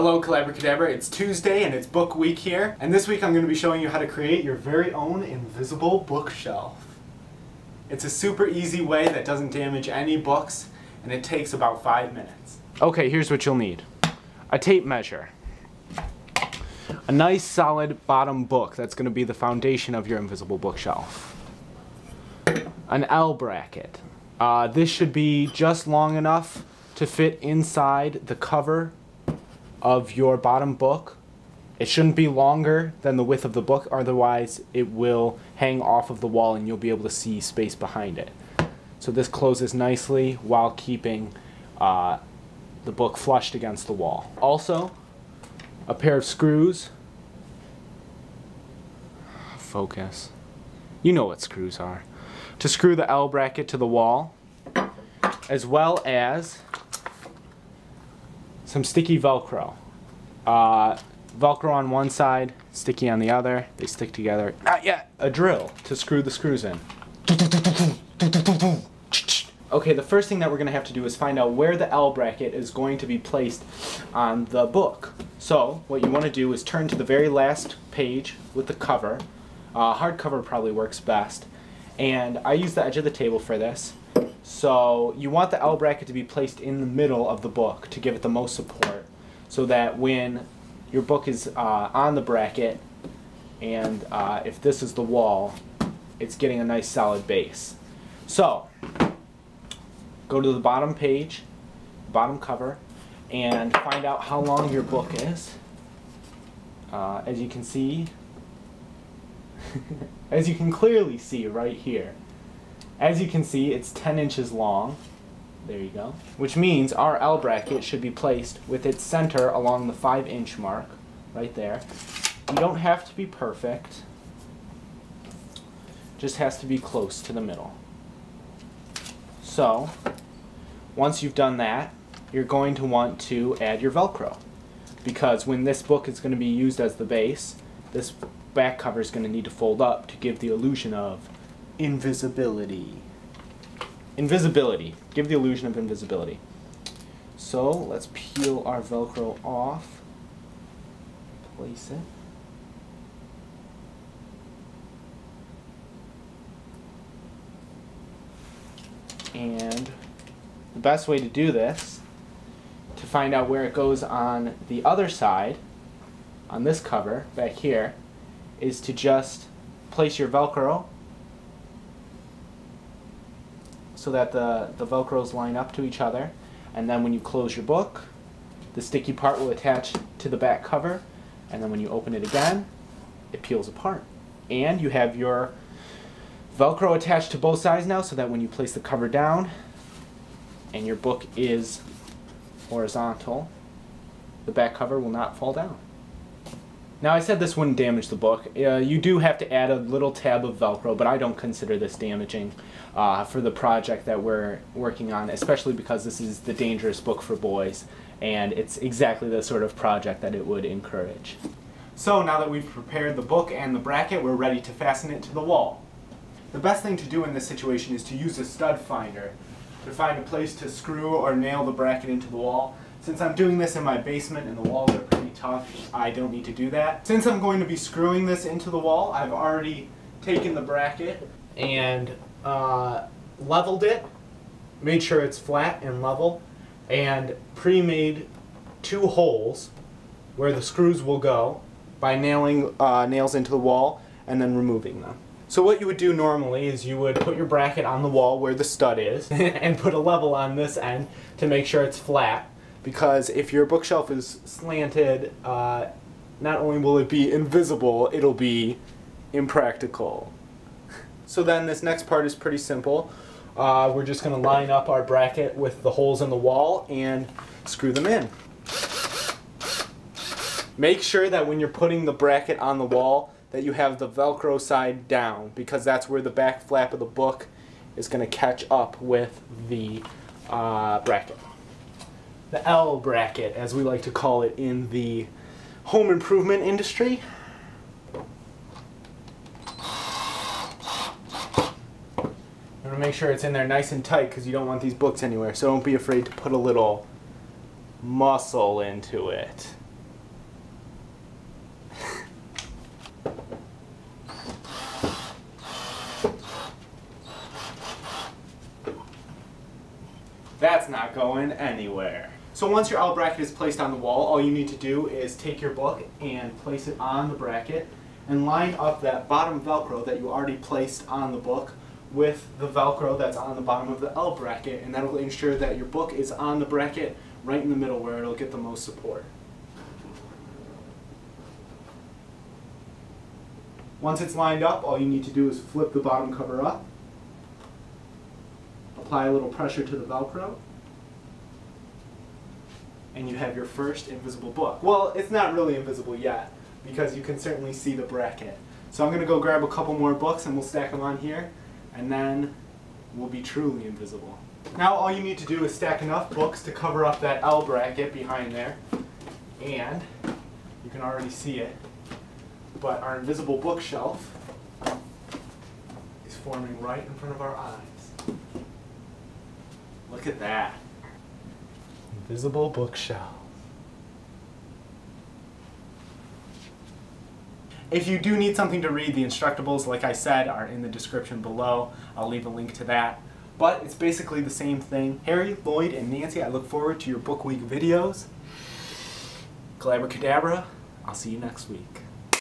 Hello Collabrakadabra, it's Tuesday and it's book week here, and this week I'm going to be showing you how to create your very own invisible bookshelf. It's a super easy way that doesn't damage any books, and it takes about 5 minutes. Okay, here's what you'll need. A tape measure. A nice solid bottom book that's going to be the foundation of your invisible bookshelf. An L bracket. This should be just long enough to fit inside the cover of your bottom book. It shouldn't be longer than the width of the book, otherwise it will hang off of the wall and you'll be able to see space behind it. So this closes nicely while keeping the book flushed against the wall. Also, a pair of screws. Focus. You know what screws are. To screw the L bracket to the wall, as well as some sticky Velcro. Velcro on one side, sticky on the other. They stick together. Not yet. A drill to screw the screws in. Okay, the first thing that we're going to have to do is find out where the L bracket is going to be placed on the book. So, what you want to do is turn to the very last page with the cover. Hardcover probably works best. And I use the edge of the table for this. So you want the L bracket to be placed in the middle of the book to give it the most support, so that when your book is on the bracket and if this is the wall, it's getting a nice solid base. So go to the bottom page, bottom cover, and find out how long your book is. As you can see, as you can clearly see right here, as you can see, it's 10 inches long. There you go. Which means our L bracket should be placed with its center along the 5-inch mark, right there. You don't have to be perfect, just has to be close to the middle. So, once you've done that, you're going to want to add your Velcro, because when this book is going to be used as the base, this back cover is going to need to fold up to give the illusion of invisibility. Invisibility. Give the illusion of invisibility. So let's peel our Velcro off. Place it. And the best way to do this, to find out where it goes on the other side, on this cover back here, is to just place your Velcro so that the Velcros line up to each other, and then when you close your book, the sticky part will attach to the back cover, and then when you open it again, it peels apart. And you have your Velcro attached to both sides now, so that when you place the cover down and your book is horizontal, the back cover will not fall down. Now, I said this wouldn't damage the book. You do have to add a little tab of Velcro, but I don't consider this damaging for the project that we're working on, especially because this is the dangerous book for boys, and it's exactly the sort of project that it would encourage. So now that we've prepared the book and the bracket, we're ready to fasten it to the wall. The best thing to do in this situation is to use a stud finder to find a place to screw or nail the bracket into the wall. Since I'm doing this in my basement and the walls are pretty tough, I don't need to do that. Since I'm going to be screwing this into the wall, I've already taken the bracket and leveled it, made sure it's flat and level, and pre-made 2 holes where the screws will go by nailing nails into the wall and then removing them. So what you would do normally is you would put your bracket on the wall where the stud is and put a level on this end to make sure it's flat. Because if your bookshelf is slanted, not only will it be invisible, it'll be impractical. So then this next part is pretty simple. We're just going to line up our bracket with the holes in the wall and screw them in. Make sure that when you're putting the bracket on the wall that you have the Velcro side down, because that's where the back flap of the book is going to catch up with the bracket. The L bracket, as we like to call it in the home improvement industry. You want to make sure it's in there nice and tight because you don't want these books anywhere, so don't be afraid to put a little muscle into it. not going anywhere. So once your L bracket is placed on the wall, all you need to do is take your book and place it on the bracket and line up that bottom Velcro that you already placed on the book with the Velcro that's on the bottom of the L bracket, and that'll ensure that your book is on the bracket right in the middle where it'll get the most support. Once it's lined up, all you need to do is flip the bottom cover up, apply a little pressure to the Velcro, and you have your first invisible book. Well, it's not really invisible yet, because you can certainly see the bracket. So I'm going to go grab a couple more books and we'll stack them on here, and then we'll be truly invisible. Now all you need to do is stack enough books to cover up that L bracket behind there, and you can already see it, but our invisible bookshelf is forming right in front of our eyes. Look at that. Invisible bookshelf. If you do need something to read, the instructables, like I said, are in the description below. I'll leave a link to that. But it's basically the same thing. Harry, Lloyd, and Nancy, I look forward to your book week videos. Collabrakadabra. I'll see you next week.